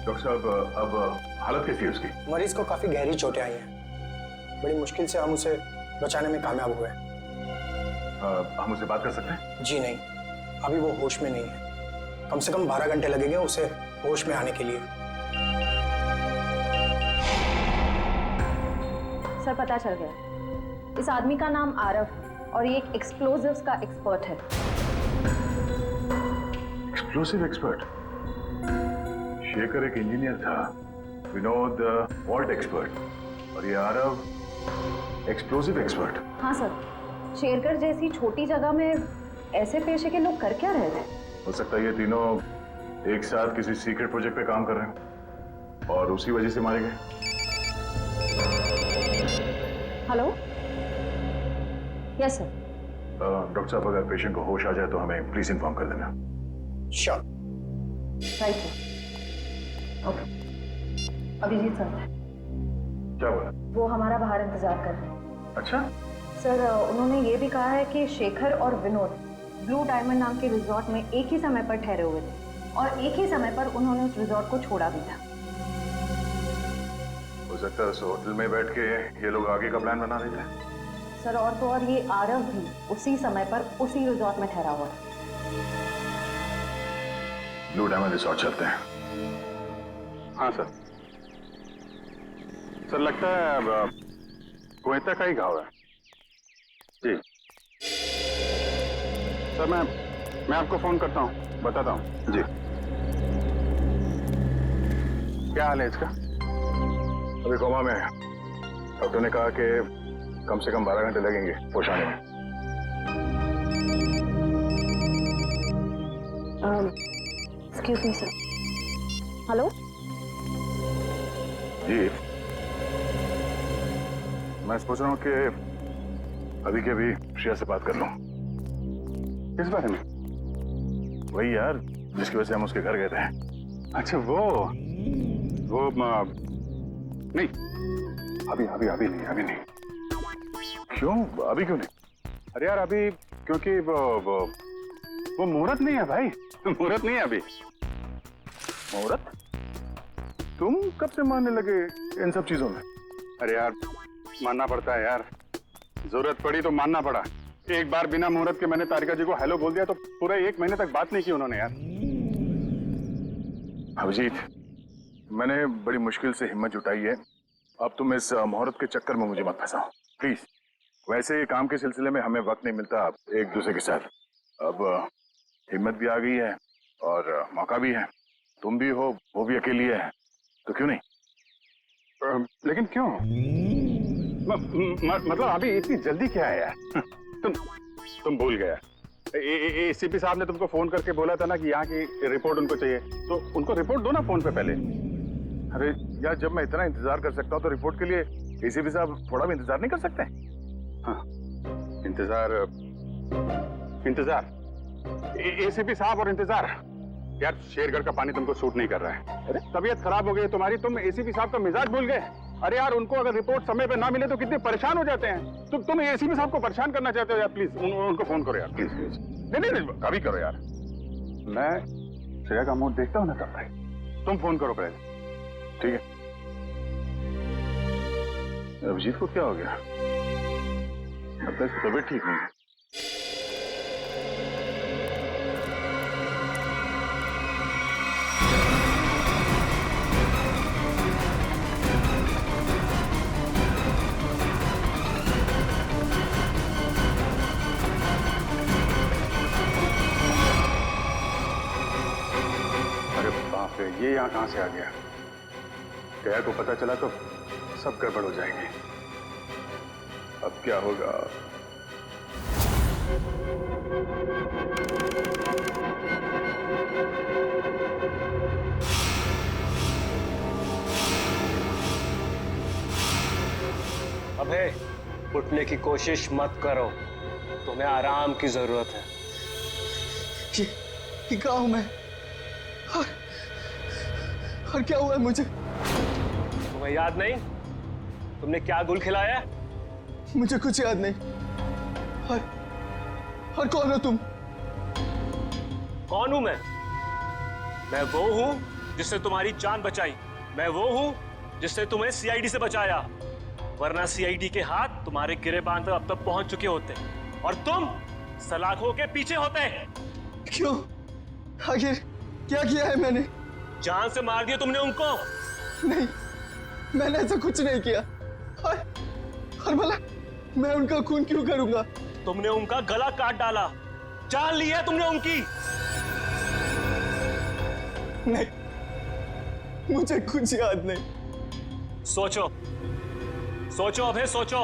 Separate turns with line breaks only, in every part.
Doctor साहब, अब हालत कैसी है उसकी?
मरीज को काफी गहरी चोटें आई हैं। बड़ी मुश्किल से हम उसे बचाने में कामयाब हुए।
हम उससे बात कर सकते हैं?
जी नहीं, अभी वो होश में नहीं है। कम से कम 12 घंटे लगेंगे उसे होश में आने के लिए।
सर पता चल गया, इस आदमी का नाम आरव है और ये एक एक्सप्लोजिव्स का एक्सपर्ट है।
Explosive expert? शेखर एक इंजीनियर था, विनोद वॉल्ट एक्सपर्ट, और ये आरव एक्सप्लोसिव एक्सपर्ट।
हाँ सर, शेरकर जैसी छोटी जगह में ऐसे पेशे के लोग कर क्या रहे थे?
हो सकता है ये तीनों एक साथ किसी सीक्रेट प्रोजेक्ट पे काम कर रहे हैं और उसी वजह से मारे गए।
Hello, yes sir.
डॉक्टर साहब, अगर पेशेंट को होश आ जाए तो हमें प्लीज इन्फॉर्म कर देना।
Sure.
Right sir. Okay, Abhijit sir
क्या बोला?
वो हमारा बाहर इंतजार कर रहे हैं।
अच्छा
सर, उन्होंने ये भी कहा है कि शेखर और विनोद ब्लू डायमंड नाम के रिजॉर्ट में एक ही समय पर ठहरे हुए थे और एक ही समय पर उन्होंने उस रिजॉर्ट को छोड़ा भी था।
हो सकता है उस होटल में बैठ के ये लोग आगे का प्लान बना रहे थे।
सर और तो और ये आरव भी उसी समय पर उसी रिजॉर्ट में ठहरा हुआ था।
ब्लू डायमंड रिसोर्ट चलते हैं।
हाँ सर। सर लगता है कोयता का ही घाव है। जी सर, मैं आपको फोन करता हूँ, बताता हूँ। जी, क्या हाल है इसका?
अभी कोमा में है। डॉक्टर ने कहा कि कम से कम 12 घंटे लगेंगे होश आने में।
Excuse me sir. हेलो
जी, मैं सोच रहा हूँ कि अभी के अभी श्रेया से बात कर लूँ।
किस बारे में?
वही यार जिसकी वजह से हम उसके घर गए थे।
अच्छा वो नहीं, अभी नहीं।
क्यों? अभी क्यों नहीं?
अरे यार अभी क्योंकि वो मुहूर्त नहीं है भाई, मुहूर्त नहीं है अभी।
मुहूर्त? तुम कब से मानने लगे इन सब चीजों में?
अरे यार मानना पड़ता है यार, जरूरत पड़ी तो मानना पड़ा। एक बार बिना मुहूर्त के मैंने तारिका जी को हेलो बोल दिया तो पूरा 1 महीने तक बात नहीं की उन्होंने यार।
अभिजीत, मैंने बड़ी मुश्किल से हिम्मत जुटाई है। अब तुम इस मुहूर्त के चक्कर में मुझे मत फंसाओ प्लीज। वैसे काम के सिलसिले में हमें वक्त नहीं मिलता एक दूसरे के साथ। अब हिम्मत भी आ गई है और मौका भी है। तुम भी हो, वो भी अकेली है, तो क्यों नहीं?
लेकिन क्यों? मतलब अभी इतनी जल्दी क्या है यार? तुम भूल गया। एसीपी साहब ने तुमको फोन करके बोला था ना कि यहाँ की रिपोर्ट उनको चाहिए, तो उनको रिपोर्ट दो ना फोन पे पहले।
अरे यार, जब मैं इतना इंतजार कर सकता हूँ तो रिपोर्ट के लिए एसीपी साहब थोड़ा भी इंतजार नहीं कर सकते?
हाँ, इंतजार एसीपी साहब और इंतजार। यार शेरगढ़ का पानी तुमको सूट नहीं कर रहा है। अरे तबीयत खराब हो गई तुम्हारी, तुम एसीपी साहब का मिजाज भूल गए। अरे यार उनको अगर रिपोर्ट समय पे ना मिले तो कितने परेशान हो जाते हैं। तुम एसीपी साहब को परेशान करना चाहते हो यार? प्लीज उनको फोन करो यार, प्लीज। नहीं अभी करो यार। मैं श्रेया का मूड देखता हूँ ना तब भाई। तुम फोन करो पहले।
ठीक है। अभिजीत को क्या हो गया? अब तक तबीयत ठीक नहीं है।
अरे बाप रे, ये यहाँ कहाँ से आ गया? गया को पता चला तो सब गड़बड़ हो जाएगी।
अब क्या होगा?
अबे उठने की कोशिश मत करो, तुम्हें आराम की जरूरत है।
ये गाँव में और क्या हुआ है मुझे?
तुम्हें याद नहीं तुमने क्या गुल खिलाया है?
मुझे कुछ याद नहीं। और कौन हो तुम?
कौन हूं मैं? मैं वो हूं जिसने तुम्हारी जान बचाई, मैं वो हूं जिसने तुम्हें सीआईडी से बचाया, वरना सीआईडी के हाथ तुम्हारे गिरेबान तक अब तक पहुंच चुके होते और तुम सलाखों के पीछे होते।
क्यों? आखिर क्या किया है मैंने?
जान से मार दिया तुमने उनको।
नहीं, मैंने ऐसा कुछ नहीं किया। और भला मैं उनका खून क्यों करूंगा?
तुमने उनका गला काट डाला, जान ली है तुमने उनकी।
नहीं, मुझे कुछ याद नहीं।
सोचो, सोचो अभय, सोचो।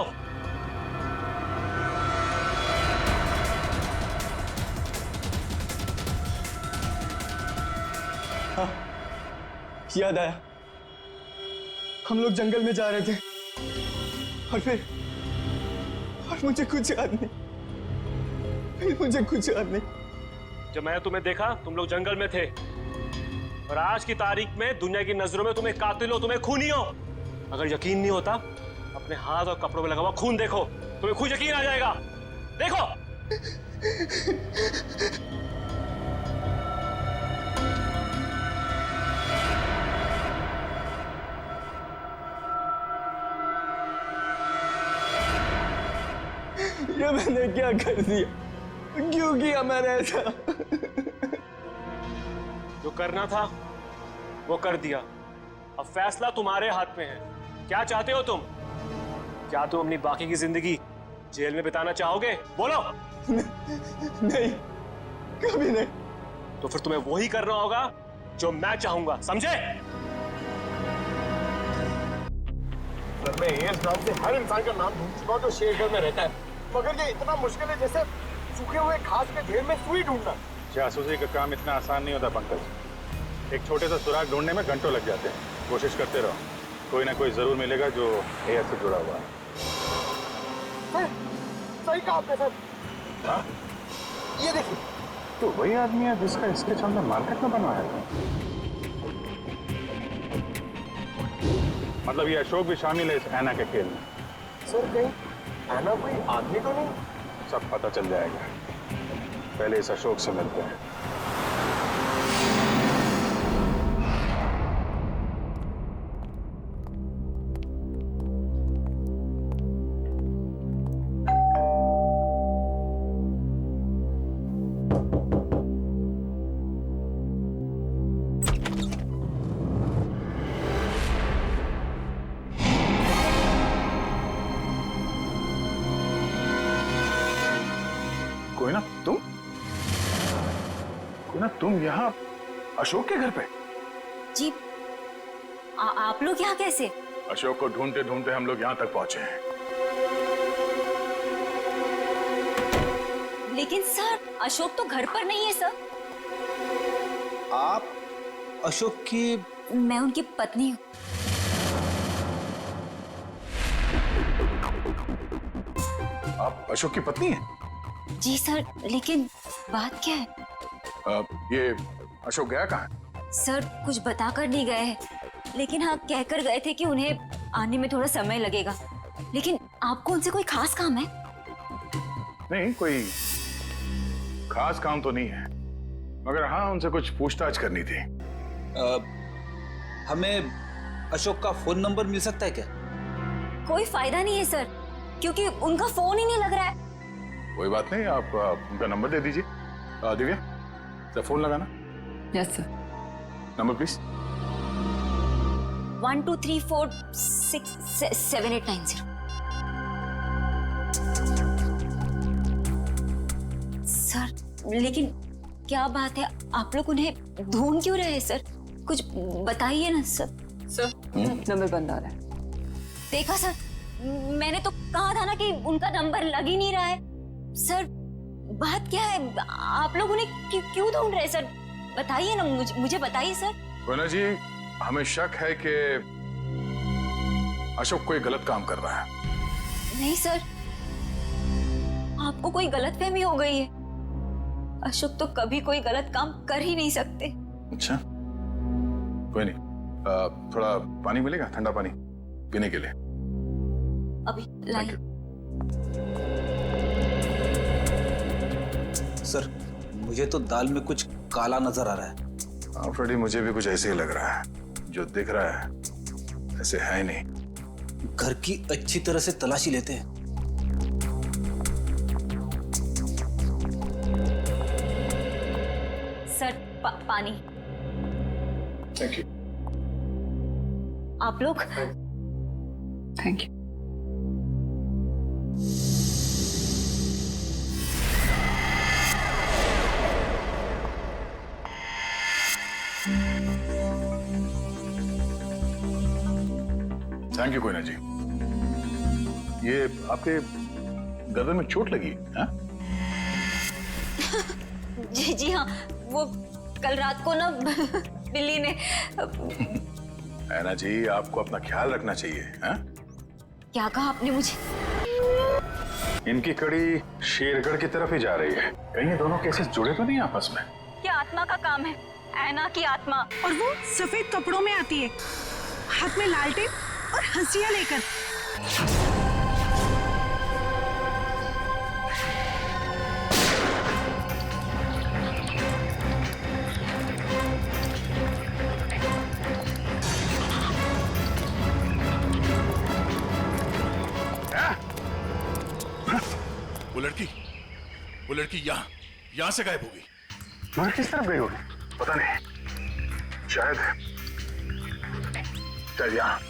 हाँ, याद आया। हम लोग जंगल में जा रहे थे और मुझे कुछ याद नहीं। फिर मुझे कुछ याद नहीं।
जब मैंने तुम्हें देखा तुम लोग जंगल में थे, और आज की तारीख में दुनिया की नजरों में तुम्हें कातिल हो, तुम्हें खूनी हो। अगर यकीन नहीं होता, अपने हाथ और कपड़ों में लगा हुआ खून देखो, तुम्हें खुद यकीन आ जाएगा। देखो।
ये मैंने क्या कर दिया? क्यों किया मैंने ऐसा?
जो करना था वो कर दिया, अब फैसला तुम्हारे हाथ में है। क्या चाहते हो तुम? क्या तुम अपनी बाकी की जिंदगी जेल में बिताना चाहोगे? बोलो।
नहीं, कभी नहीं।
तो फिर तुम्हें वही करना होगा जो मैं चाहूंगा, समझे?
मैं एएस नाम से हर इंसान का नाम ढूंढ चुका हूं जो शेरगढ़ में रहता है, मगर ये इतना मुश्किल है जैसे सूखे हुए घास के ढेर में सुई ढूंढना।
जासूसी का काम इतना आसान नहीं होता पंकज। एक छोटे सा सुराग ढूंढने में घंटों लग जाते हैं। कोशिश करते रहो, कोई ना कोई जरूर मिलेगा जो एएस से जुड़ा हुआ है।
सर, सही कहा आपने सर।
हाँ?
ये देखिए,
तो वही आदमी है जिसका स्केच हमने मार्केट में बनवाया था। मतलब ये अशोक भी शामिल है इस ऐना के खेल में।
सर कहीं ऐना कोई आदमी तो नहीं?
सब पता चल जाएगा, पहले इस अशोक से मिलते हैं। कोई ना तुम यहाँ अशोक के घर पे?
जी, आप लोग यहाँ कैसे?
अशोक को ढूंढते ढूंढते हम लोग यहाँ तक पहुंचे हैं।
लेकिन सर, अशोक तो घर पर नहीं है सर।
आप अशोक की?
मैं उनकी पत्नी हूँ।
आप अशोक की पत्नी हैं?
जी सर, लेकिन बात क्या है?
ये अशोक गया कहाँ?
सर कुछ बता कर नहीं गए हैं, लेकिन हाँ कहकर गए थे कि उन्हें आने में थोड़ा समय लगेगा। लेकिन आपको उनसे कोई खास काम है?
नहीं, कोई खास काम तो नहीं है, मगर हाँ उनसे कुछ पूछताछ करनी थी।
हमें अशोक का फोन नंबर मिल सकता है क्या?
कोई फायदा नहीं है सर, क्योंकि उनका फोन ही नहीं लग रहा है।
कोई बात नहीं, आप उनका नंबर दे दीजिए। दिव्या, जरा फोन लगाना।
Yes sir.
Number please.
1234667890। Sir लेकिन क्या बात है, आप लोग उन्हें ढूंढ क्यों रहे हैं सर? कुछ बताइए ना सर।
सर नंबर बंद आ रहा है।
देखा सर, मैंने तो कहा था ना कि उनका नंबर लग ही नहीं रहा है। सर बात क्या है, आप लोग उन्हें क्यों ढूंढ रहे हैं सर? बताइए ना, मुझे बताइए सर।
कोना जी, हमें शक है कि अशोक कोई गलत काम कर रहा है।
नहीं सर, आपको कोई गलतफहमी हो गई है। अशोक तो कभी कोई गलत काम कर ही नहीं सकते।
अच्छा, कोई नहीं, थोड़ा पानी मिलेगा, ठंडा पानी पीने के लिए?
अभी लाइए।
सर मुझे तो दाल में कुछ काला नजर आ रहा है।
हाँ फ्रेडी, मुझे भी कुछ ऐसे ही लग रहा है। जो दिख रहा है ऐसे है नहीं।
घर की अच्छी तरह से तलाशी लेते हैं।
सर पानी।
Thank you.
आप लोग
thank you.
Thank you Koyna ji. ये आपके गर्दन में चोट लगी है?
जी हाँ, वो कल रात को ना बिल्ली ने
ऐना जी, आपको अपना ख्याल रखना चाहिए। है?
क्या कहा आपने मुझे?
इनकी कड़ी शेरगढ़ की तरफ ही जा रही है। कहीं ये दोनों केसेस जुड़े तो नहीं आपस में?
ये आत्मा का काम है, ऐना की आत्मा।
और वो सफेद कपड़ों में आती है, हाथ में लालटेन और हंसिया लेकर।
वो लड़की यहाँ से गायब हो गई।
मगर किस तरफ गई होगी?
पता नहीं, शायद यहाँ।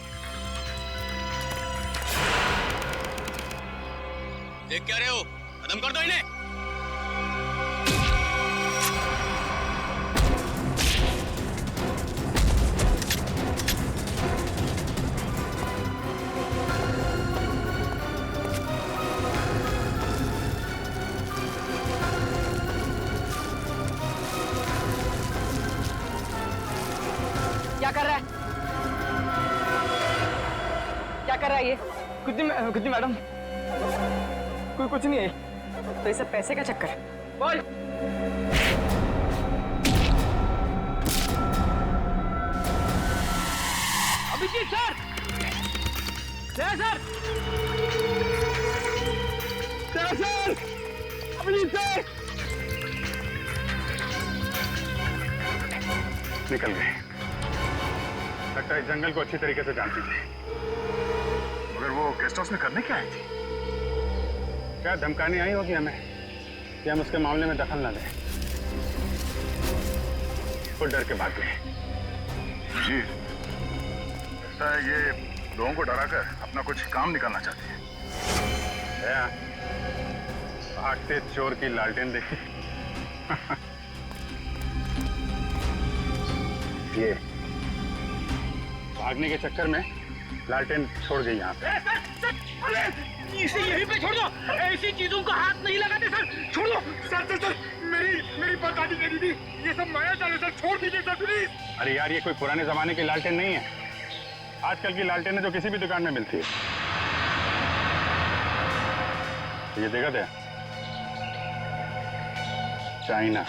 देख क्या रहे हो? खत्म कर दो इन्हें।
क्या कर रहा है? क्या कर रहा है ये? कुछ नहीं मैडम, कोई कुछ नहीं है। तो ये सब पैसे का चक्कर है। बोल। Abhijit sir, sir, Abhijit sir,
निकल गए। लगता है इस जंगल को अच्छी तरीके से जानती थी।
मगर वो गेस्ट हाउस में करने क्या आई थी?
क्या धमकाने आई होगी हमें कि हम उसके मामले में दखल न दें। वो डर के भाग गए।
जी, लगता है ये लोगों को डराकर अपना कुछ काम निकालना चाहती है।
भागते चोर की लालटेन देखी। ये भागने के चक्कर में लालटेन छोड़ गई यहाँ पे।
इसे यहीं पे छोड़ दो, ऐसी चीजों को हाथ नहीं लगाते सर, छोड़ दो। सर, मेरी बात आदि करी थी, ये सब माया जाल है सर, छोड़ दीजिए सर प्लीज।
अरे यार, ये कोई पुराने जमाने की लालटेन नहीं है। आजकल की लालटेन है जो किसी भी दुकान में मिलती है। ये देखा था? चाइना।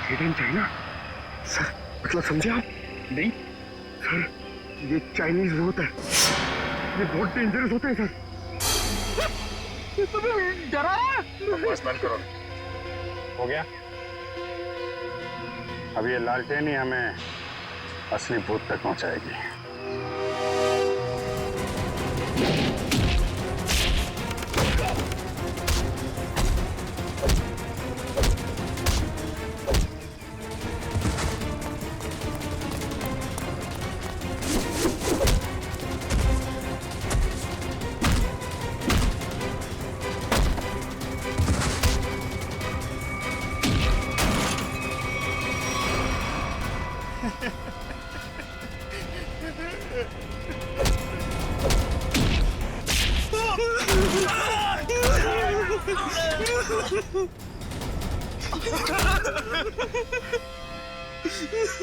चाइना सर, मतलब समझे आप? नहीं सर, ये चाइनीज होता है, ये बहुत डेंजरस होते हैं सर।
डरा
बस बंद करो।
हो गया? अब ये लालटेन ही हमें असली भूत तक पहुंचाएगी।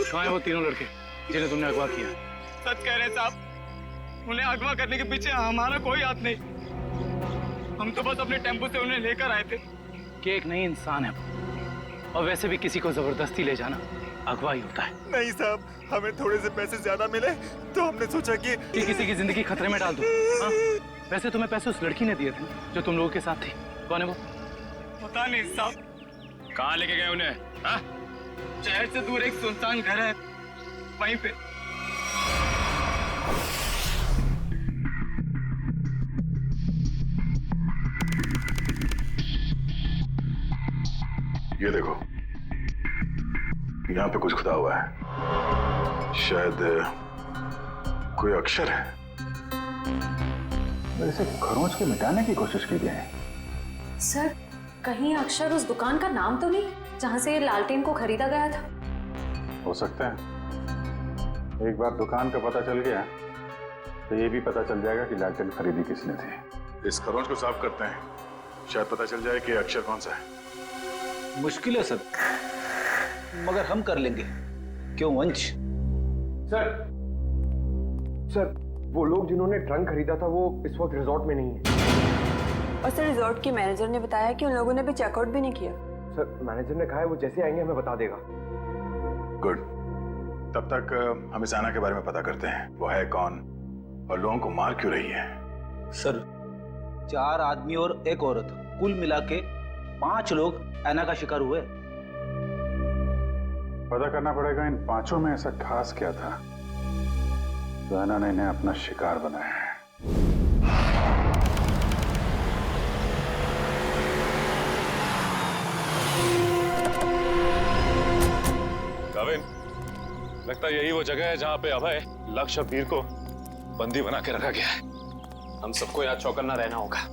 कहाँ है वो तीनों लड़के जिन्हें तुमने अगवा किया?
सच कह रहे साहब, उन्हें अगवा करने के पीछे हमारा कोई हाथ नहीं। हम तो बस अपने टेम्पो से उन्हें लेकर आए थे।
कि एक नई इंसान है और वैसे भी किसी को जबरदस्ती ले जाना अगवा ही होता है।
नहीं साहब, हमें थोड़े से पैसे ज्यादा मिले तो हमने सोचा कि
किसी की जिंदगी खतरे में डाल दो। हाँ? वैसे तुम्हें पैसे उस लड़की ने दिए थे जो तुम लोगों के साथ थी। कौन है वो?
पता नहीं साहब।
कहाँ लेके गए उन्हें? हाँ?
शहर से दूर एक सुनसान घर है, वहीं पे।
ये देखो, यहाँ पे कुछ खुदा हुआ है, शायद कोई अक्षर है। इसे खरोंच के मिटाने की कोशिश की गई है।
सर, कहीं अक्षर उस दुकान का नाम तो नहीं जहां से लालटेन को खरीदा गया था?
हो सकता है। एक बार दुकान का पता चल गया तो ये भी पता चल जाएगा कि लालटेन खरीदी किसने थी।
इस खरोंच को साफ करते हैं, शायद पता चल जाए कि अक्षर कौन सा है।
मुश्किल है सर, मगर हम कर लेंगे। क्यों वंश?
सर वो लोग जिन्होंने ट्रंक खरीदा था वो इस वक्त रिजॉर्ट में नहीं है।
और सर रिजॉर्ट के मैनेजर ने बताया कि उन लोगों ने अभी चेकआउट भी नहीं किया।
सर मैनेजर ने कहा है वो जैसे आएंगे हमें बता देगा।
गुड, तब तक हम इस आना के बारे में पता करते हैं। वो है कौन और लोगों को मार क्यों रही है?
सर 4 आदमी और 1 औरत, कुल मिला के 5 लोग ऐना का शिकार हुए।
पता करना पड़ेगा इन 5 में ऐसा खास क्या था तो ऐना ने इन्हें अपना शिकार बनाया है।
गाविन, लगता है यही वो जगह है जहां पे अभय, लक्ष्य और वीर को बंदी बना के रखा गया है। हम सबको यहाँ चौकन्ना रहना होगा।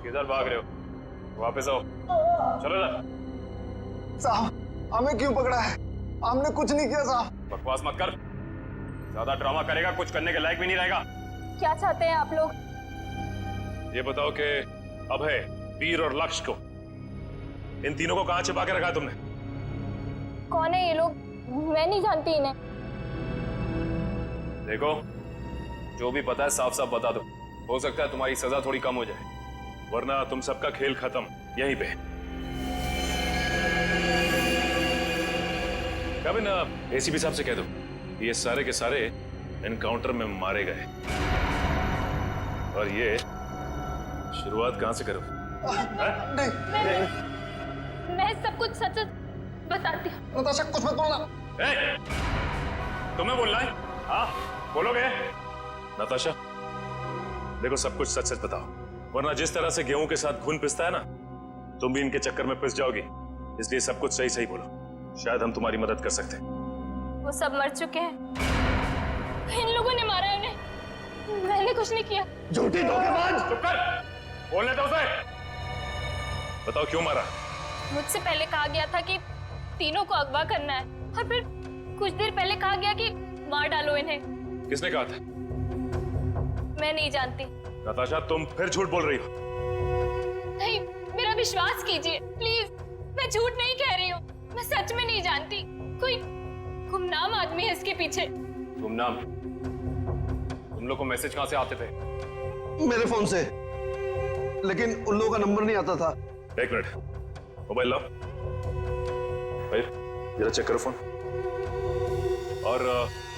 किधर भाग रहे हो? वापस आओ, चलो ना।
साहब हमें क्यों पकड़ा है? हमने कुछ नहीं किया साहब।
बकवास मत कर, ज्यादा ड्रामा करेगा कुछ करने के लायक भी नहीं रहेगा।
क्या चाहते हैं आप लोग?
ये बताओ कि अभय, वीर और लक्ष्य को, इन तीनों को कहां छिपा के रखा है तुमने?
कौन है ये लोग? मैं नहीं जानती इन्हें।
देखो, जो भी पता है साफ साफ बता दो। हो सकता है तुम्हारी सजा थोड़ी कम हो जाए, वरना तुम सबका खेल खत्म यहीं पे। कभी ना एसीपी साहब से कह दो ये सारे के सारे एनकाउंटर में मारे गए, और ये शुरुआत कहां से करो?
मैं सब कुछ सच बताती हूँ।
नताशा कुछ मत बोलना।
तुम्हें बोलना है? हाँ बोलोगे? नताशा देखो, सब कुछ सच सच बताओ, वरना जिस तरह से गेहूं के साथ खून पिसता है ना, तुम भी इनके चक्कर में पिस जाओगी। इसलिए सब कुछ सही सही बोलो, शायद हम तुम्हारी मदद कर सकते हैं।
वो सब मर चुके हैं, इन लोगों ने मारा है उन्हें, मैंने कुछ नहीं किया।
झूठी धोखेबाज!
चुप कर, बोलने दो उसे। बताओ क्यों मारा?
मुझसे पहले कहा गया था कि तीनों को अगवा करना है, और फिर कुछ देर पहले कहा गया कि मार डालो इन्हें।
किसने कहा था?
मैं नहीं जानती।
नताशा तुम फिर झूठ बोल रही हो।
नहीं, मेरा विश्वास कीजिए प्लीज, मैं झूठ नहीं कह रही हूँ, मैं सच में नहीं जानती। कोई गुमनाम आदमी है इसके पीछे।
गुमनाम? तुम लोग को मैसेज कहाँ से आते थे?
मेरे फोन से, लेकिन उन लोगों का नंबर नहीं आता था।
एक मिनट, मोबाइल लाओ भाई, जरा चेक करो फोन। और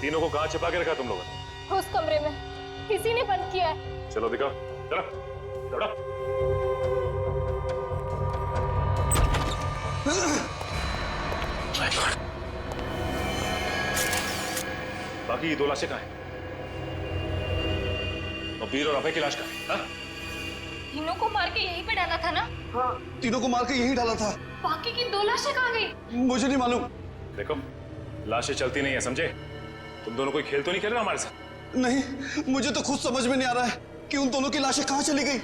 तीनों को कहाँ छिपा के रखा तुम लोगों ने?
उस कमरे में किसी ने बंद किया है।
चलो दिखाओ, चलो चलो। बाकी 2 लाशें कहाँ हैं? और वीर और अभय की लाश कहाँ है? हाँ?
तीनों को मार के यहीं पे डाला था ना?
हाँ, तीनों को मार के यही डाला था।
बाकी की 2 लाशें कहाँ गई?
मुझे नहीं मालूम।
देखो, लाशें चलती नहीं है, समझे? तुम दोनों कोई खेल तो नहीं खेल रहे हमारे साथ?
नहीं, मुझे तो खुद समझ में नहीं आ रहा है कि उन दोनों की लाशें कहाँ चली गई।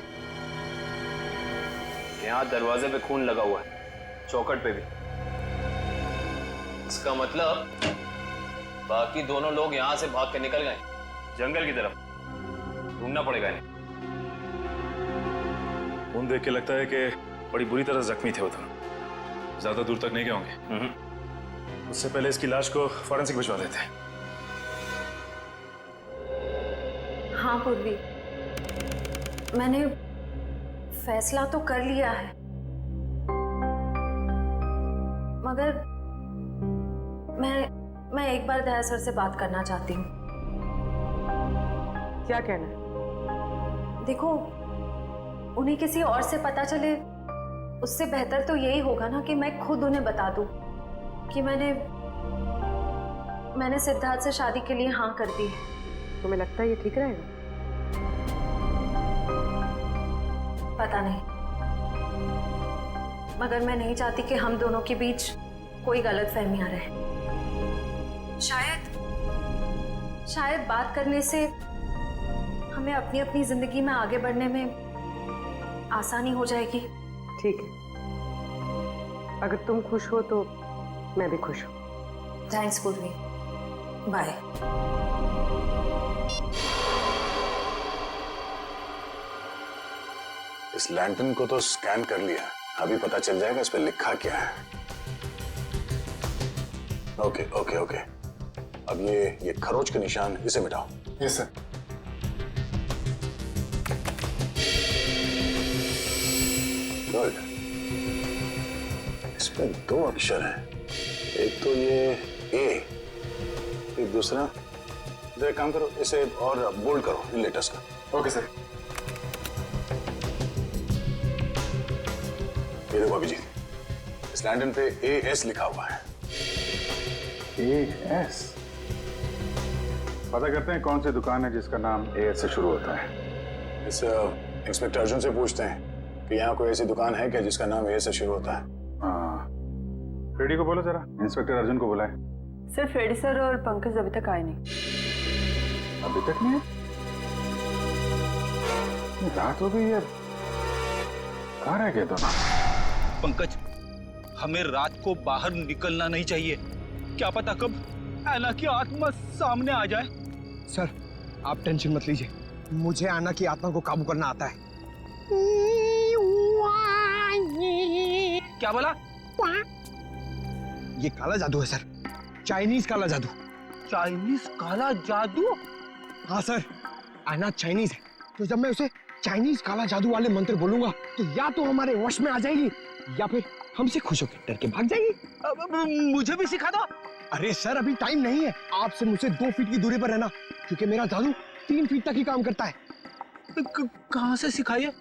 यहाँ दरवाजे पे खून लगा हुआ है, चौखट पे भी। इसका मतलब बाकी दोनों लोग यहाँ से भाग के निकल गए जंगल की तरफ। ढूंढना पड़ेगा इन्हें।
खून देख के लगता है कि बड़ी बुरी तरह जख्मी थे वो दोनों। ज्यादा दूर तक नहीं गए होंगे। उससे पहले इसकी लाश को फॉरेंसिक भिजवा देते हैं।
हाँ पूर्वी, मैंने फैसला तो कर लिया है, मगर मैं एक बार दया सर से बात करना चाहती हूँ।
क्या कहना है?
देखो, उन्हें किसी और से पता चले उससे बेहतर तो यही होगा ना कि मैं खुद उन्हें बता दूं कि मैंने सिद्धार्थ से शादी के लिए हाँ कर दी है।
तुम्हें लगता है ये ठीक रहेगा?
पता नहीं, मगर मैं नहीं चाहती कि हम दोनों के बीच कोई गलतफहमियां रहे। शायद बात करने से हमें अपनी अपनी जिंदगी में आगे बढ़ने में आसानी हो जाएगी।
ठीक है, अगर तुम खुश हो तो मैं भी खुश हूँ।
थैंक्स पूर्वी, बाय।
इस लैंटर्न को तो स्कैन कर लिया, अभी पता चल जाएगा इस पे लिखा क्या है। ओके ओके ओके, अब ये खरोच के निशान, इसे मिटाओ।
Yes sir.
गुड। इसमें 2 अक्षर हैं, एक तो ये ए, एक दूसरा। तो एक काम करो, इसे और बोल्ड करो इन लेटर्स का।
Okay sir.
ये देखो अभिजीत, इस लैंटर्न पे AS लिखा हुआ है।
AS? पता करते हैं कौन सी दुकान है जिसका नाम AS से शुरू होता है।
इस इंस्पेक्टर अर्जुन से पूछते हैं कि यहाँ कोई ऐसी दुकान है क्या जिसका नाम A से शुरू होता है।
हाँ, फ्रेडी को बोलो जरा, इंस्पेक्टर अर्जुन को बुलाए।
सिर्फ फ्रेडी सर और पंकज अभी तक आए नहीं।
अभी तक नहीं है? रात हो गई है, कहाँ रह गए दोनों?
पंकज, हमें रात को बाहर निकलना नहीं चाहिए। क्या पता कब ऐना की आत्मा सामने आ जाए।
सर, आप टेंशन मत लीजिए, मुझे आना की आत्मा को काबू करना आता है।
क्या बोला?
ये काला जादू है सर, चाइनीज काला जादू।
चाइनीज काला जादू?
हाँ सर, आना चाइनीज है, तो जब मैं उसे चाइनीज काला जादू वाले मंत्र बोलूंगा तो या तो हमारे वश में आ जाएगी या फिर हमसे खुश होकर डर के भाग जाएगी।
मुझे भी सिखा दो।
अरे सर, अभी टाइम नहीं है, आपसे मुझसे 2 फीट की दूरी पर रहना, क्योंकि मेरा जादू 3 फीट तक ही काम करता है।
कहाँ से सिखाइए?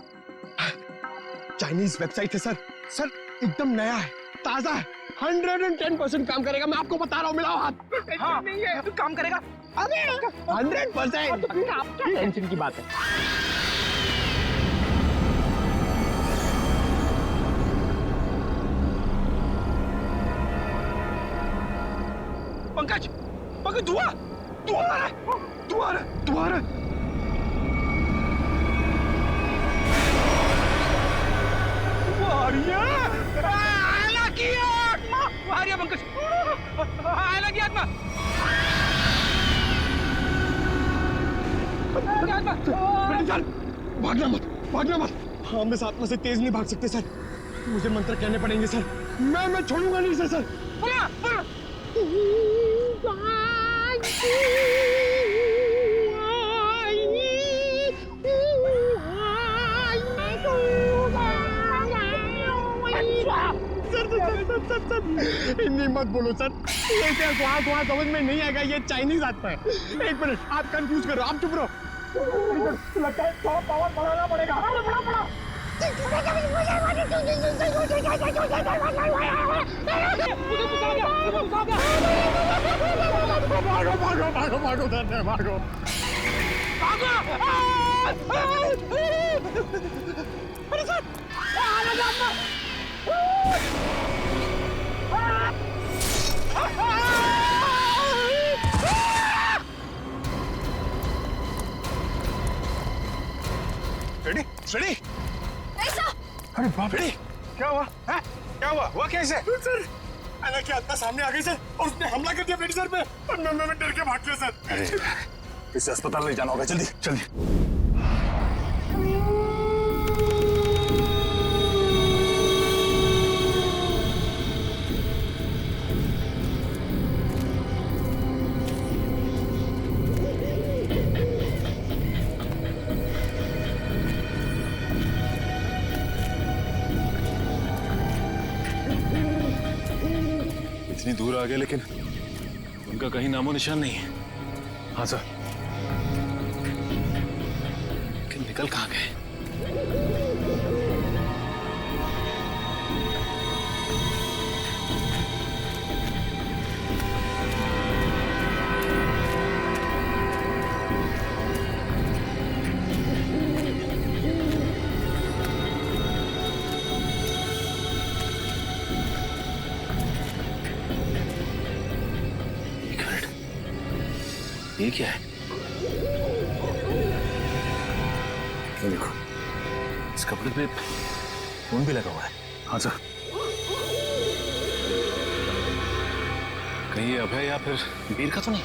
चाइनीज वेबसाइट है सर। सर, एकदम नया है, ताजा है, 110% काम करेगा, मैं आपको बता रहा हूँ। मिलाओ हाथ।
हाँ, नहीं है, काम करेगा।
अरे 100%। टेंशन की बात है।
पंकज, पंकज, धुआं आ रहा है, धुआं आ रहा है। आयला की आत्मा आ रही है पंकज, आयला की आत्मा।
भागना मत, भागना मत। हम इस आत्मा से तेज नहीं भाग सकते सर, मुझे मंत्र कहने पड़ेंगे सर। मैं छोड़ूंगा नहीं सर।
बोला, बोला।
हिंदी मत बोलो सर, ये वहाँ समझ में नहीं आएगा, ये चाइनीज आत्मा है। 1 मिनट, आप कंफ्यूज करो, आप चुप रहो। लगता है थोड़ा पावर बढ़ाना पड़ेगा।
Ready ready. अरे बाप रे, क्या हुआ? है? क्या हुआ कैसे?
सर ऐना की आत्मा सामने आ गई सर और उसने हमला कर दिया बेटी सर पे और मैं डर के भाग गया सर।
अरे इसे अस्पताल ले जाना होगा, जल्दी जल्दी।
इतनी दूर आ गए लेकिन उनका कहीं नामो निशान नहीं है। हाँ सर, लेकिन निकल कहाँ गए? ये क्या है? ये देखो, इस कपड़े पे खून भी लगा हुआ है। हाँ सर, कहीं ये अभय या फिर वीर का तो नहीं?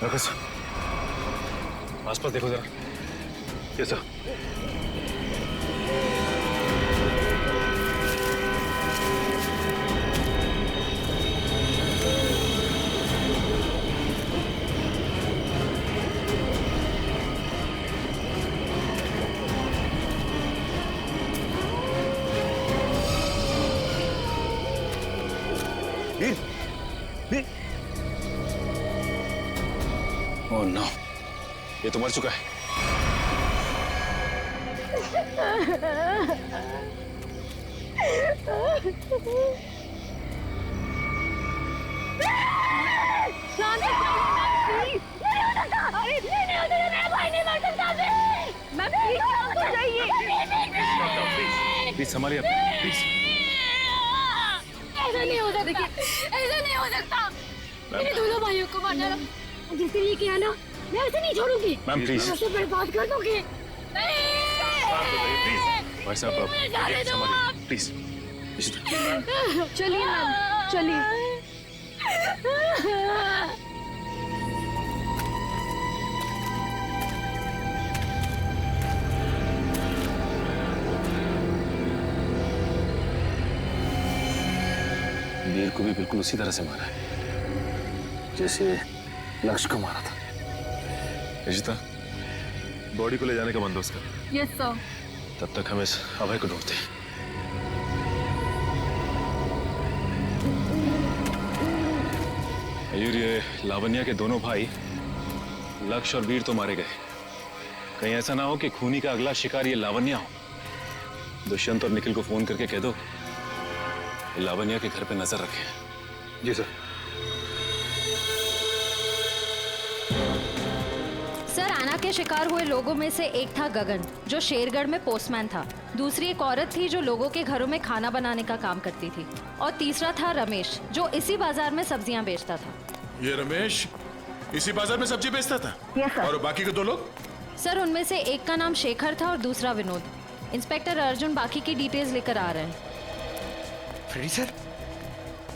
रखो सर, आसपास देखो जरा। ये सर, ओह नो, ये तो मर चुका है। प्लीज संभालिए, प्लीज।
ऐसा नहीं हो सकता, ऐसा नहीं हो सकता। मेरे दोनों भाइयों को मारना जिस तरीके किया ना, मैं ऐसे नहीं छोड़ूंगी।
मैम प्लीज,
मैं उसे बर्बाद कर दूंगी।
भाई साहब संभालिए प्लीज।
चलिए मैम, चलिए।
वीर को भी बिल्कुल उसी तरह से मारा है जैसे लक्ष्य को मारा था। रिशिता, बॉडी को ले जाने का बंदोबस्त कर।
Yes sir.
तब तक हम इस अभय को ढूंढते हैं। मयूर, ये लावण्या के दोनों भाई लक्ष्य और वीर तो मारे गए। कहीं ऐसा ना हो कि खूनी का अगला शिकार ये लावण्या हो। दुष्यंत और निखिल को फोन करके कह दो लावण्या के घर पे नजर रखें।
जी सर।
सर, आना के शिकार हुए लोगों में से एक था गगन, जो शेरगढ़ में पोस्टमैन था। दूसरी एक औरत थी जो लोगों के घरों में खाना बनाने का काम करती थी। और तीसरा था रमेश, जो इसी बाजार में सब्जियां बेचता था।
ये रमेश इसी बाजार में सब्जी बेचता था?
Yes sir.
और बाकी के दो लोग?
सर, उनमें से एक का नाम शेखर था और दूसरा विनोद। इंस्पेक्टर अर्जुन बाकी की डिटेल्स लेकर आ रहे हैं।
फ्रेडी सर,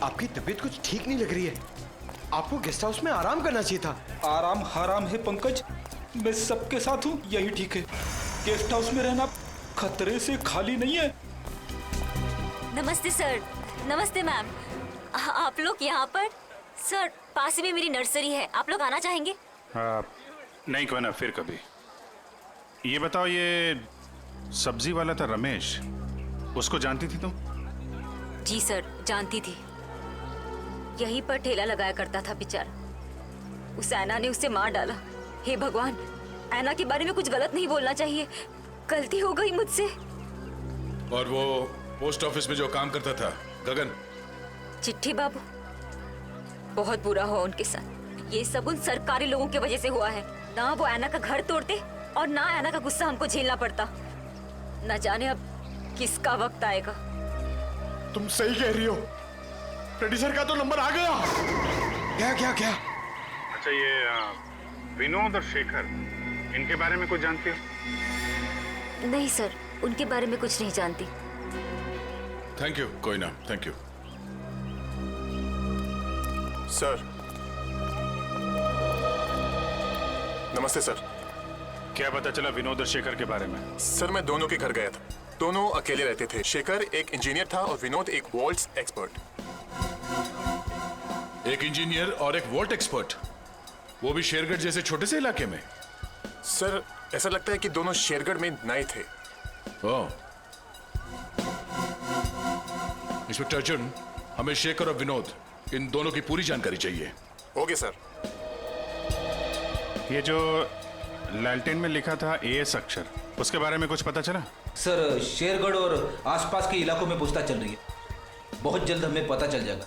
आपकी तबीयत कुछ ठीक नहीं लग रही है। आपको गेस्ट हाउस में आराम करना चाहिए था।
आराम हराम है पंकज, मैं सबके साथ हूँ, यही ठीक है। गेस्ट हाउस में रहना खतरे से खाली नहीं है।
नमस्ते सर। नमस्ते मैम। आप लोग यहाँ पर? सर, पास ही में मेरी नर्सरी है, आप लोग आना चाहेंगे?
नहीं, क्यों ना, फिर कभी। ये बताओ, ये सब्जी वाला था रमेश, उसको जानती थी तुम?
जी सर, जानती थी। यहीं पर ठेला लगाया करता था बेचारा। उस ऐना ने उसे मार डाला। हे भगवान, ऐना के बारे में कुछ गलत नहीं बोलना चाहिए, गलती हो गई मुझसे।
और वो पोस्ट ऑफिस में जो काम करता था, गगन।
चिट्ठी बाबू, बहुत बुरा हुआ उनके साथ। ये सब उन सरकारी लोगों की वजह से हुआ है। ना वो ऐना का घर तोड़ते और ना ऐना का गुस्सा हमको झेलना पड़ता। न जाने अब किसका वक्त आएगा।
तुम सही कह रही हो, प्रोड्यूसर का तो नंबर आ गया। क्या क्या क्या?
अच्छा, ये विनोद और शेखर, इनके बारे में कुछ जानते हो?
नहीं सर, उनके बारे में कुछ नहीं जानती।
Thank you. कोई ना, थैंक यू।
सर, नमस्ते सर।
क्या पता चला विनोद और शेखर के बारे में?
सर, मैं दोनों के घर गया था। दोनों अकेले रहते थे। शेखर एक इंजीनियर था और विनोद एक वॉल्ट्स एक्सपर्ट।
एक इंजीनियर और एक वॉल्ट एक्सपर्ट, वो भी शेरगढ़ जैसे छोटे से इलाके में?
सर, ऐसा लगता है कि दोनों शेरगढ़ में नए थे।
ओह। इंस्पेक्टर अर्जुन, हमें शेखर और विनोद, इन दोनों की पूरी जानकारी चाहिए।
Okay sir.
ये जो लालटेन में लिखा था एएस अक्षर, उसके बारे में कुछ पता चला?
सर, शेरगढ़ और आसपास के इलाकों में पूछताछ चल रही है। बहुत जल्द हमें पता चल जाएगा।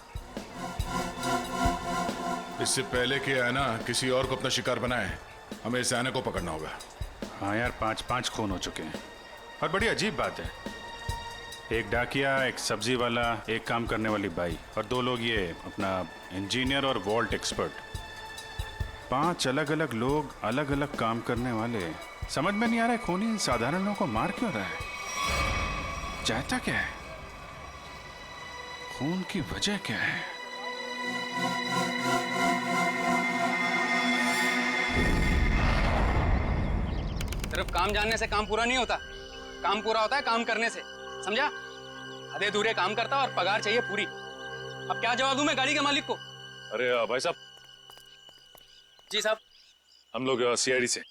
इससे पहले कि ऐना किसी और को अपना शिकार बनाए, हमें इस ऐना को पकड़ना होगा।
हाँ यार, 5 खून हो चुके हैं। और बड़ी अजीब बात है, एक डाकिया, एक सब्जी वाला, एक काम करने वाली बाई और 2 लोग ये अपना इंजीनियर और वॉल्ट एक्सपर्ट। 5 अलग अलग लोग, अलग अलग काम करने वाले। समझ में नहीं आ रहा है खूनी इन साधारण लोगों को मार क्यों रहा है? चाहता क्या है? खून की वजह क्या है?
सिर्फ काम जानने से काम पूरा नहीं होता। काम पूरा होता है काम करने से, समझा? आधे अधूरे काम करता और पगार चाहिए पूरी। अब क्या जवाब दूं मैं गाड़ी के मालिक को?
अरे भाई साहब।
जी साहब।
हम लोग सीआईडी से।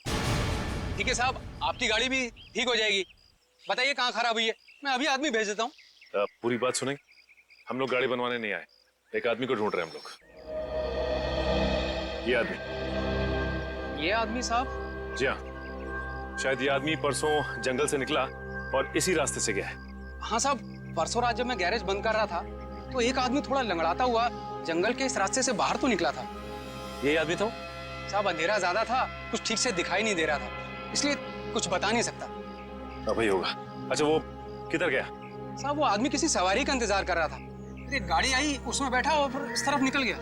ठीक है साहब, आपकी गाड़ी भी ठीक हो जाएगी। बताइए कहाँ खराब हुई है, मैं अभी आदमी भेज देता हूँ।
पूरी बात सुनेंगे? हम लोग गाड़ी बनवाने नहीं आए, एक आदमी को ढूंढ रहे हैं हम लोग। ये आदमी
साहब?
जी हाँ, शायद ये आदमी परसों जंगल से निकला और इसी रास्ते से गया है।
हाँ साहब, परसों रात जब मैं गैरेज बंद कर रहा था तो एक आदमी थोड़ा लंगड़ाता हुआ जंगल के इस रास्ते से बाहर तो निकला था।
यही आदमी था?
साहब, अंधेरा ज्यादा था, कुछ ठीक से दिखाई नहीं दे रहा था, इसलिए कुछ बता नहीं सकता।
अब ही होगा। अच्छा, वो किधर गया?
साहब, वो आदमी किसी सवारी का इंतजार कर रहा था। एक गाड़ी आई, उसमें बैठा और फिर इस तरफ निकल गया।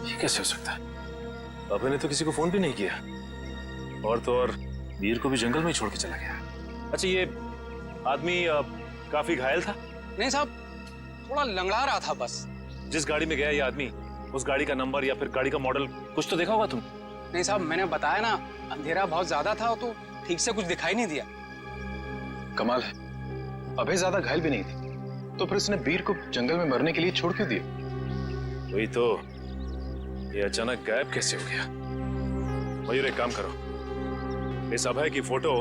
ये कैसे हो सकता है? अबे ने तो किसी को फोन भी नहीं किया, और तो और वीर को भी जंगल में ही छोड़ के चला गया। अच्छा, ये आदमी काफी घायल था?
नहीं साहब, थोड़ा लंगड़ा रहा था बस।
जिस गाड़ी में गया ये आदमी, उस गाड़ी का नंबर या फिर गाड़ी का मॉडल कुछ तो देखा होगा तुम?
नहीं साहब, मैंने बताया ना, अंधेरा बहुत ज्यादा था तो ठीक से कुछ दिखाई नहीं दिया।
कमाल है, अभय ज्यादा घायल भी नहीं थी, तो फिर उसने वीर को जंगल में मरने के लिए छोड़ क्यों दिया?
वही तो, ये अचानक गायब कैसे हो गया? मयूर, एक काम करो, इस अभय की फोटो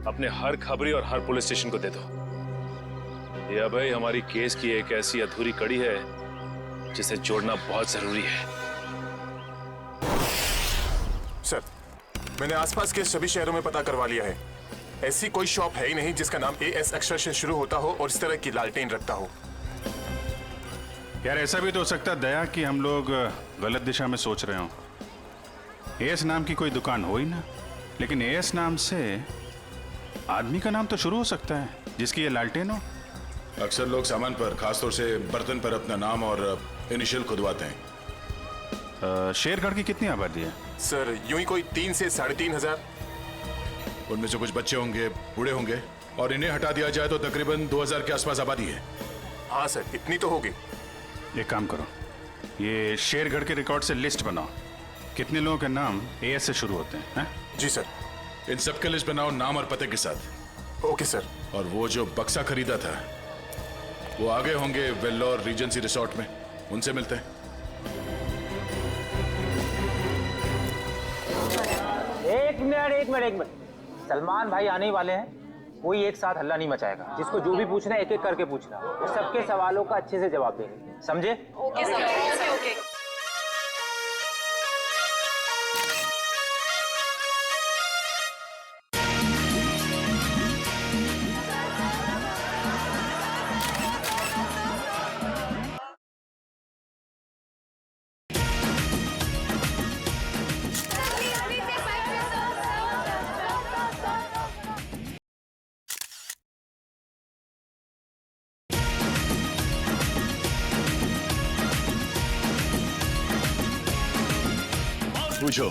अपने हर खबरी और हर पुलिस स्टेशन को दे दो। ये अभय हमारी केस की एक ऐसी अधूरी कड़ी है जिसे जोड़ना बहुत जरूरी है।
सर, मैंने आसपास के सभी शहरों में पता करवा लिया है। ऐसी कोई शॉप है ही नहीं जिसका नाम एएस अक्षर से शुरू होता हो और इस तरह की लालटेन रखता हो।
यार, ऐसा भी तो हो सकता है दया कि हम लोग गलत दिशा में सोच रहे हो। एएस नाम की कोई दुकान हो ही ना, लेकिन एएस नाम से आदमी का नाम तो शुरू हो सकता है जिसकी ये लालटेन हो।
अक्सर लोग सामान पर, खासतौर से बर्तन पर अपना नाम और इनिशियल खुदवाते हैं।
शेरगढ़ की कितनी आबादी है?
सर, यूं ही कोई 3 से 3.5 हजार।
उनमें से कुछ बच्चे होंगे, बूढ़े होंगे, और इन्हें हटा दिया जाए तो तकरीबन 2000 के आसपास आबादी है।
हाँ सर, इतनी तो होगी।
एक काम करो, ये शेरगढ़ के रिकॉर्ड से लिस्ट बनाओ, कितने लोगों के नाम एएस से शुरू होते हैं?
जी सर।
इन सबके लिस्ट बनाओ, नाम और पते के साथ।
Okay sir.
और वो जो बक्सा खरीदा था, वो आगे होंगे वेल्लोर रीजेंसी रिसोर्ट में, उनसे मिलते हैं।
एक मिनट, सलमान भाई आने ही वाले हैं। कोई एक साथ हल्ला नहीं मचाएगा। जिसको जो भी पूछना है एक एक करके पूछना, वो सबके सवालों का अच्छे से जवाब देंगे, समझे?
Okay sir, okay.
पूछो,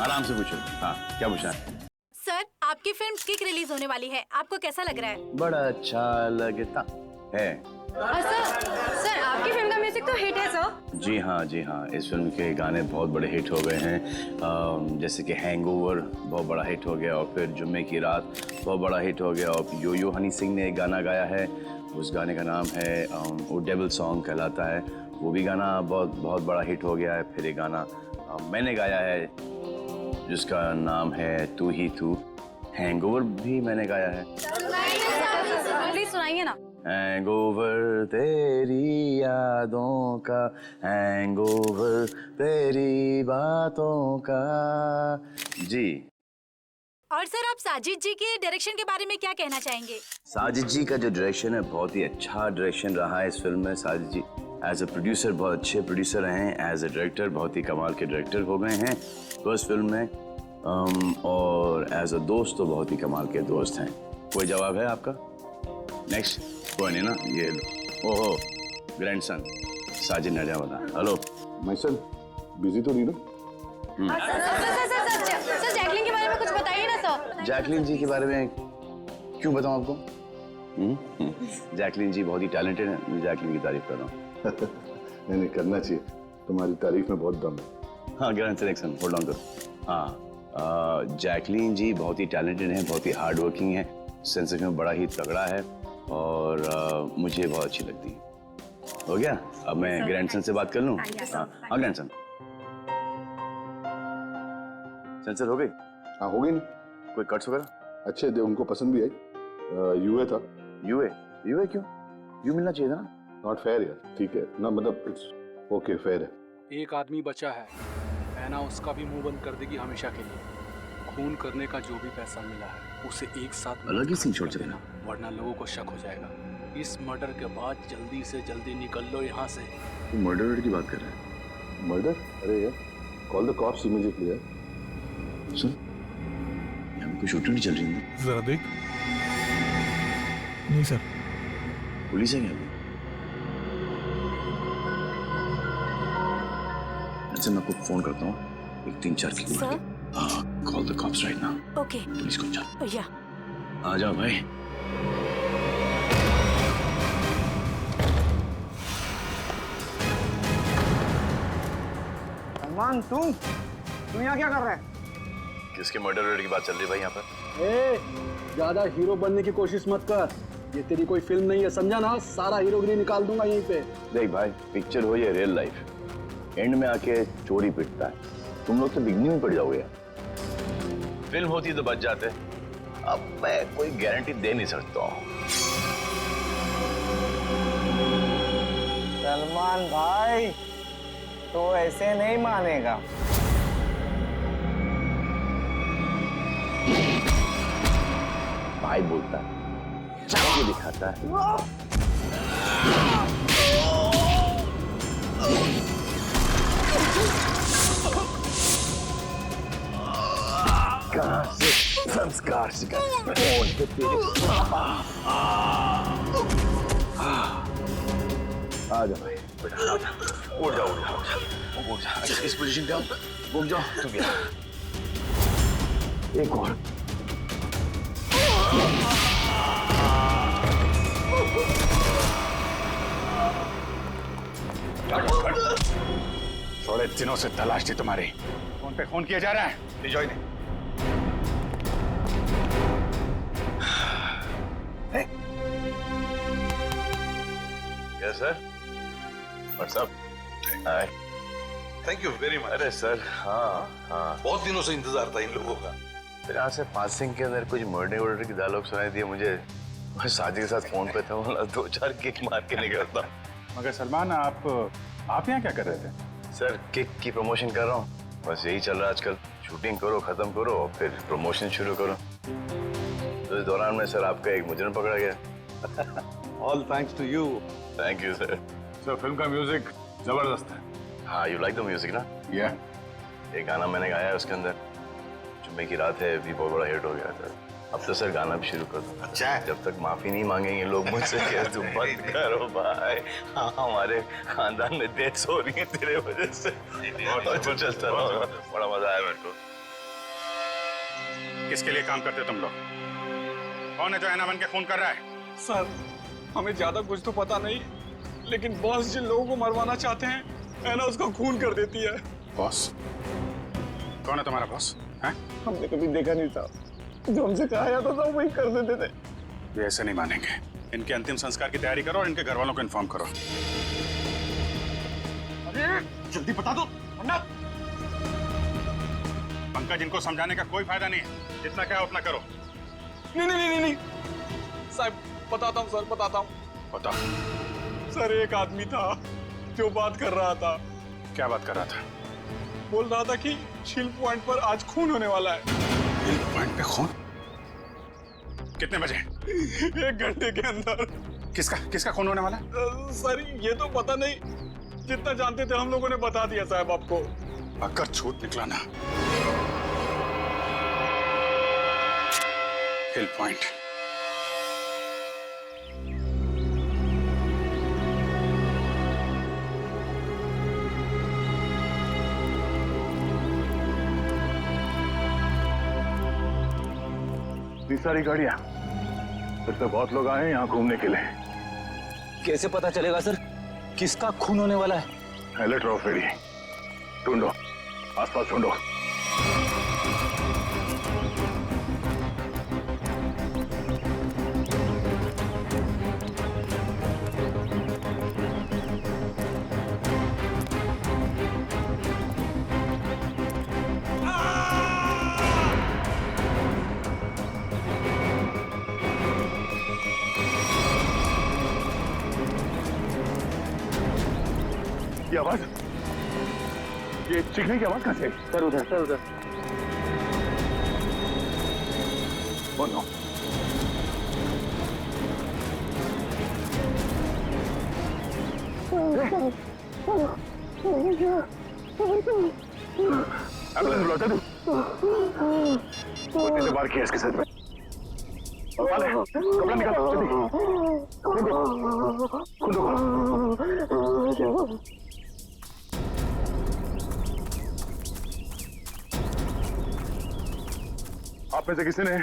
आराम से पूछो। हाँ, क्या पूछना है?
सर, आपकी फिल्म किक रिलीज होने वाली है, आपको कैसा लग रहा है?
बड़ा अच्छा लगता है।
सर, आपकी फिल्म का म्यूजिक तो हिट है सर।
जी हाँ, इस फिल्म के गाने बहुत बड़े हिट हो गए हैं। जैसे कि हैंगओवर बहुत बड़ा हिट हो गया, और फिर जुम्मे की रात बहुत बड़ा हिट हो गया, और यो यो हनी सिंह ने एक गाना गाया है, उस गाने का नाम है वो डेविल सॉन्ग कहलाता है, वो भी गाना बहुत बड़ा हिट हो गया है। फिर एक गाना मैंने गाया है जिसका नाम है तू ही तू, हैंगओवर भी मैंने गाया है।
प्लीज सुनाइए ना।
हैंगओवर तेरी यादों का, हैंगओवर तेरी बातों का। जी।
और सर, आप साजिद जी के डायरेक्शन के बारे में क्या कहना चाहेंगे?
साजिद जी का जो डायरेक्शन है बहुत ही अच्छा डायरेक्शन रहा है इस फिल्म में। साजिद जी एज ए प्रोड्यूसर बहुत अच्छे प्रोड्यूसर रहे हैं, एज ए डायरेक्टर बहुत ही कमाल के डायरेक्टर हो गए हैं फर्स्ट फिल्म में, और एज ए दोस्त तो बहुत ही कमाल के दोस्त हैं। कोई जवाब है आपका? नेक्स्ट कोई नहीं ना, ये लो। ओहो, grandson Sajid Najawada. Hello
my son, busy तो नहीं ना?
सर, जैकलिन के बारे में कुछ बताइए ना सर।
जैकलिन जी के बारे में क्यों बताऊं आपको? जैकलिन जी बहुत ही टैलेंटेड है, मैं जैकलिन की तारीफ कर रहा हूँ।
नहीं, करना चाहिए, तुम्हारी तारीफ में बहुत दम है।
हाँ, ग्रैंडसन एक्शन होल्ड ऑन करो। हाँ, जैकलिन जी बहुत ही टैलेंटेड हैं, बहुत ही हार्ड वर्किंग है, सेंस ऑफ ह्यूमर बड़ा ही तगड़ा है, और मुझे बहुत अच्छी लगती है। हो गया? अब मैं ग्रैंडसन से बात कर लूँ? हाँ ग्रैंडसन, सेंसर हो गई?
हाँ, हो गई ना।
कोई कट्स वगैरह?
अच्छे थे, उनको पसंद भी आई। यूए था।
यूए क्यों? यू मिलना चाहिए था ना।
नॉट फेयर यार। ठीक है ना, मतलब इट्स ओके, फेयर है।
एक आदमी बचा है, ऐना उसका भी मुंह बंद कर देगी हमेशा के लिए। खून करने का जो भी पैसा मिला है उसे एक साथ
अलग ही सीन छोड़ देना,
वरना लोगों को शक हो जाएगा। इस मर्डर के बाद जल्दी से जल्दी निकल लो यहाँ से।
तू मर्डर की बात कर रहा है?
मर्डर? अरे यार, कॉल द कॉप्स इमीडिएटली यार।
सुन, यहाँ पे कोई शूटिंग नहीं चल रही है?
जरा देख। नहीं सर।
पुलिस है क्या? अच्छा, मैं आपको फोन करता हूँ, एक 3-4 की
sir?
Call the cops right now.
Okay.
Police को चल।
या।
आ जाओ भाई।
सलमान, तुम यहाँ क्या कर रहे हैं?
किसके मर्डर की बात चल रही है भाई यहाँ पर?
ज्यादा हीरो बनने की कोशिश मत कर, ये तेरी कोई फिल्म नहीं है, समझा ना? सारा हीरोगिरी निकाल दूंगा यहीं पे।
देख भाई, पिक्चर हो या रियल लाइफ, एंड में आके चोरी पिटता है। तुम लोग तो बिगनी में पड़ जाओगे यार। फिल्म होती तो बच जाते, अब मैं कोई गारंटी दे नहीं सकता हूँ।
सलमान भाई तो ऐसे नहीं मानेगा।
भाई बोलता है, चाय दिखाता है। कहाँ से संस्कार सिखा? आ जाओ भाई, बेटा आ जाओ। उठ जाओ। इस पोजीशन पे आओ, घूम जाओ। तू गया, एक और।
थोड़े दिनों से तलाश थी तुम्हारी, फोन पे फोन किया जा रहा है। ले जाओ इन्हें।
Yes sir. What's up? Hi.
Thank you very much.
अरे सर, हाँ,
बहुत दिनों से इंतजार था इन लोगों का।
फिर यहाँ से पासिंग के अंदर कुछ मर्डर की डायलॉग सुनाई दिए मुझे। मैं साजिद के साथ फोन पे था, 2-4 किक मार के निकलता।
मगर सलमान, आप यहाँ क्या कर रहे थे?
सर, किक की प्रमोशन कर रहा हूँ, बस यही चल रहा है आजकल। शूटिंग करो, खत्म करो, और फिर प्रमोशन शुरू करो। तो इस दौरान में सर आपका एक मुजरिम पकड़ा गया।
All thanks to you.
Thank you sir.
Sir, film का म्यूजिक जबरदस्त है।
हाँ, यू लाइक द म्यूजिक ना? एक गाना मैंने गाया है उसके अंदर, जुम्मे की रात है, भी बहुत बड़ा हिट हो गया था। अब तो सर गाना भी शुरू कर दो। अच्छा है, जब तक माफी नहीं मांगेंगे लोग मुझसे क्या तुम बंद करो भाई। हाँ, हमारे खानदान में डेथ्स हो रही है तेरे वजह से। तो चलता रहो, बड़ा मजा आया मेरे को।
किसके लिए काम करते तुम लोग? कौन है जो ऐना बन के खून कर रहा है?
सर हमें ज्यादा कुछ तो पता नहीं, लेकिन बॉस जिन लोगों को मरवाना चाहते हैं ऐना उसका खून कर देती है।
बॉस? कौन है तुम्हारा बॉस? हैं?
हमने कभी देखा नहीं था, जो हमसे कहा जाता था वही कर देते थे।
ये ऐसे नहीं मानेंगे। इनके अंतिम संस्कार की तैयारी करो और इनके घर वालों को इन्फॉर्म करो।
अरे जल्दी बता दो वरना।
पंकज, इनको समझाने का कोई फायदा नहीं है, जितना क्या उतना करो।
नहीं साहब, बताता हूँ सर, बताता हूँ।
बताओ।
सर एक आदमी था जो बात कर रहा था।
क्या बात कर रहा था?
बोल रहा था कि चिल पॉइंट पर आज खून होने वाला है।
चिल पॉइंट पे खून? कितने बजे?
1 घंटे के अंदर।
किसका खून होने वाला है?
सर ये तो पता नहीं, जितना जानते थे हम लोगों ने बता दिया साहब आपको।
अगर झूठ निकला ना, हिल पॉइंट।
इतनी सारी गाड़ियां, फिर तो बहुत लोग आए हैं यहाँ घूमने के लिए।
कैसे पता चलेगा सर किसका खून होने वाला है?
अलर्ट रहो फेरी, ढूंढो, आसपास ढूंढो। ये आवाज, ये चीखने की आवाज कहाँ से?
सर उधर।
Oh no. एम्बुलेंस बुलाता तू? कितने बार किया इसके साथ में? वाले, कपड़ा निकाल जल्दी। खून दो। आप में से किसी ने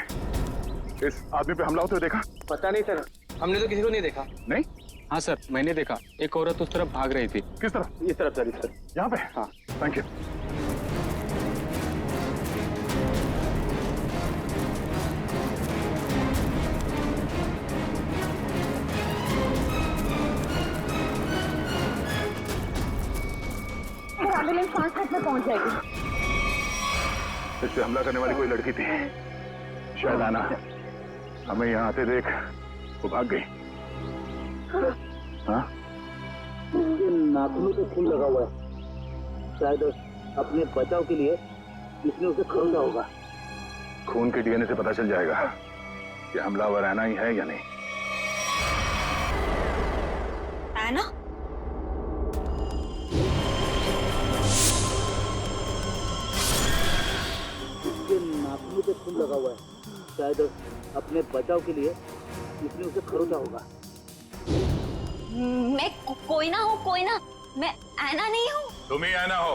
इस आदमी पे हमला होते हुए देखा?
पता नहीं सर, हमने तो किसी को नहीं देखा।
नहीं?
हाँ सर, मैंने देखा, एक औरत उस तरफ भाग रही थी।
किस तरफ?
इस तरफ सर, इस तरफ।
यहाँ पे?
हाँ।
Thank you.
एम्बुलेंस 5 मिनट में पहुंच जाएगी।
इस पे हमला करने वाली कोई लड़की थी, शायद आना। हमें यहाँ आते देख वो भाग गई। हाँ?
नाखूनों पे खून लगा हुआ है, शायद अपने बचाव के लिए इसने उसे खरीदा होगा।
खून के डीएनए से पता चल जाएगा कि हमलावर ऐना ही है या नहीं।
ऐना?
नाखूनों पे खून लगा हुआ है, शायद अपने बचाव के लिए इसने उसे खरीदा होगा।
मैं कोई ना हूँ, कोई ना, मैं ऐना नहीं हूँ।
तुम ही ऐना हो,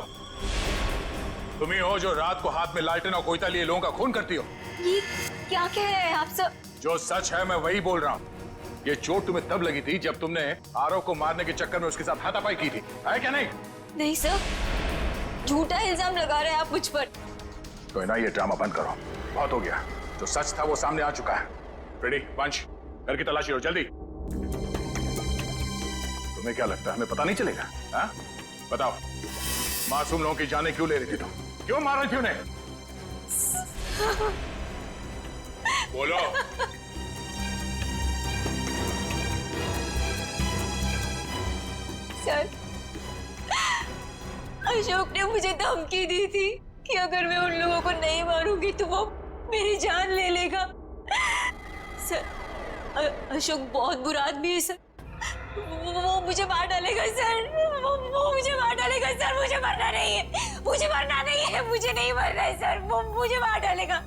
तुम ही हो जो रात को हाथ में लालटेन और कोयता लिए लोगों का खून करती हो।
ये क्या कह रहे हैं आप सब?
जो सच है मैं वही बोल रहा हूँ। ये चोट तुम्हें तब लगी थी जब तुमने आरव को मारने के चक्कर में उसके साथ हाथापाई की थी, है क्या नहीं?
नहीं सर, झूठा इल्जाम लगा रहे हैं आप मुझ पर।
तो ना ये ड्रामा बंद करो, बहुत हो गया।
जो सच था वो सामने आ चुका है। रेडी, वंश, घर की तलाशी लो जल्दी।
तुम्हें क्या लगता है हमें पता नहीं चलेगा? हाँ?
बताओ, मासूम लोगों की जानें क्यों ले रही थी तुम? क्यों मार रही थी उन्हें? बोलो।
सर, अशोक ने मुझे धमकी दी थी कि अगर मैं उन लोगों को नहीं मारूंगी तो वो मेरी जान ले लेगा। सर, अशोक बहुत बुरा आदमी है सर, वो मुझे मार डालेगा सर, वो मुझे मार डालेगा सर। मुझे मरना नहीं है, मुझे मरना नहीं है, मुझे नहीं मरना है सर, वो मुझे मार डालेगा।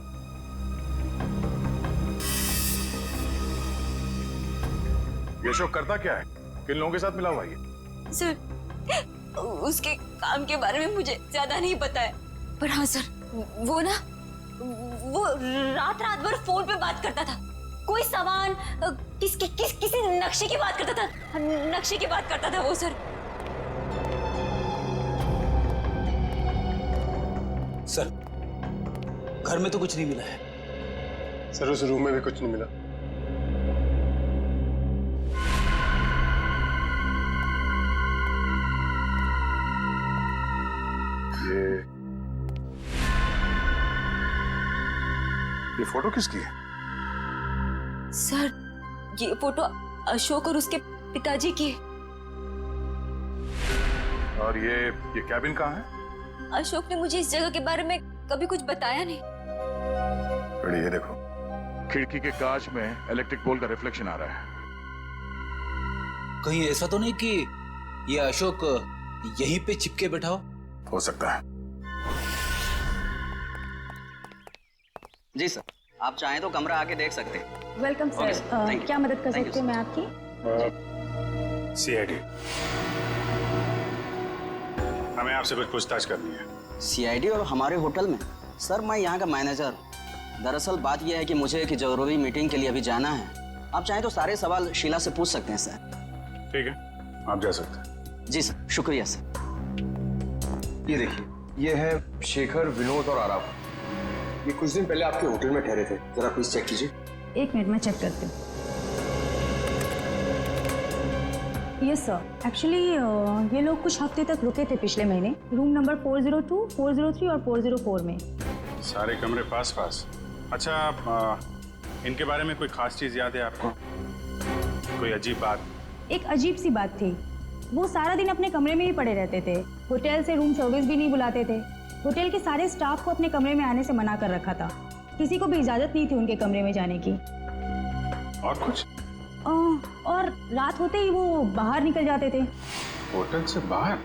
ये अशोक करता क्या है? किन लोगों के साथ मिला हुआ ये?
सर उसके काम के बारे में मुझे ज्यादा नहीं पता है, पर हाँ सर, वो ना वो रात भर फोन पे बात करता था। कोई सामान किसी नक्शे की बात करता था, नक्शे की बात करता था वो सर।
सर, घर में तो कुछ नहीं मिला है।
सर उस रूम में भी कुछ नहीं मिला।
ये फोटो किसकी है?
सर ये फोटो अशोक और उसके पिताजी की है।
और ये कैबिन कहाँ है?
अशोक ने मुझे इस जगह के बारे में कभी कुछ बताया नहीं।
बड़ी ये देखो, खिड़की के कांच में इलेक्ट्रिक पोल का रिफ्लेक्शन आ रहा है।
कहीं ऐसा तो नहीं कि ये अशोक यहीं पे चिपके बैठा हो
सकता है।
जी सर, आप चाहें तो कमरा आके देख सकते हैं।
Welcome
Okay,
sir.
thank you.
क्या मदद कर
Thank you,
सकती हूँ मैं आपकी?
सीआईडी, हमें आपसे कुछ पूछताछ करनी है।
सीआईडी और हमारे होटल में? सर मैं यहाँ का मैनेजर। दरअसल बात यह है कि मुझे एक जरूरी मीटिंग के लिए अभी जाना है। आप चाहें तो सारे सवाल शीला से पूछ सकते हैं सर।
ठीक है, आप जा सकते हैं।
जी सर, शुक्रिया सर।
ये देखिए, ये है शेखर, विनोद और आराफ। ये कुछ दिन पहले आपके होटल में ठहरे थे। जरा प्लीज चेक कीजिए।
एक मिनट में चेक करती हूँ। यस सर, एक्चुअली ये लोग कुछ हफ्ते तक रुके थे पिछले महीने, रूम नंबर 402, 403 और 404 में।
सारे कमरे पास पास। अच्छा, इनके बारे में कोई खास चीज याद है आपको? कोई अजीब बात?
एक अजीब सी बात थी, वो सारा दिन अपने कमरे में ही पड़े रहते थे। होटल से रूम सर्विस भी नहीं बुलाते थे। होटल के सारे स्टाफ को अपने कमरे में आने से मना कर रखा था। किसी को भी इजाजत नहीं थी उनके कमरे में जाने की।
और कुछ?
और रात होते ही वो बाहर निकल जाते थे।
होटल से बाहर?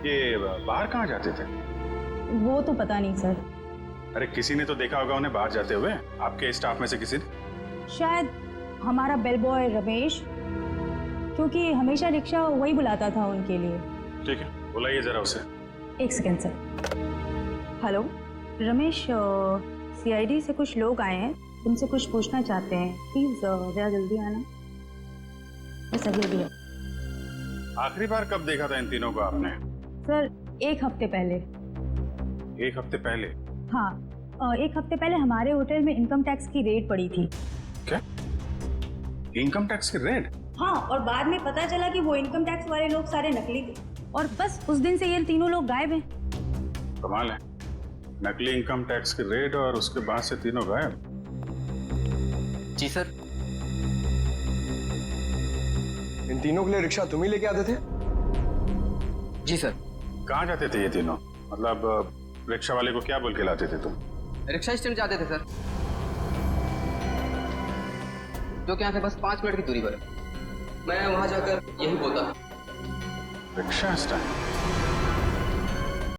ये बाहर कहाँ जाते थे?
वो तो पता नहीं सर।
अरे किसी ने तो देखा होगा उन्हें बाहर जाते हुए, आपके स्टाफ में से किसी ने?
शायद हमारा बेल बॉय रमेश, क्योंकि हमेशा रिक्शा वही बुलाता था उनके लिए।
ठीक है, बुलाइए जरा उसे।
एक second sir. Hello Ramesh, CID से कुछ लोग आए हैं, तुमसे कुछ पूछना चाहते हैं। प्लीज जरा जल्दी आना। बस अभी अभी।
आखिरी बार कब देखा था इन तीनों को आपने?
सर 1 हफ्ते पहले।
1 हफ्ते पहले?
हाँ, 1 हफ्ते पहले हमारे होटल में इनकम टैक्स की रेड पड़ी थी।
क्या? इनकम टैक्स की रेड?
हाँ, और बाद में पता चला कि वो इनकम टैक्स वाले लोग सारे नकली थे, और बस उस दिन से ये तीनों लोग गायब हैं।
कमाल है, नकली इनकम टैक्स की रेड और उसके बाद से तीनों गायब।
जी सर।
इन तीनों के लिए रिक्शा तुम ही लेके आते थे?
जी सर।
कहाँ जाते थे ये तीनों? मतलब रिक्शा वाले को क्या बोल के लाते थे तुम?
रिक्शा स्टैंड जाते थे सर, जो कि यहाँ से बस 5 मिनट की दूरी पर है। मैं वहाँ जाकर यही बोलता था।
Rickshaw stand?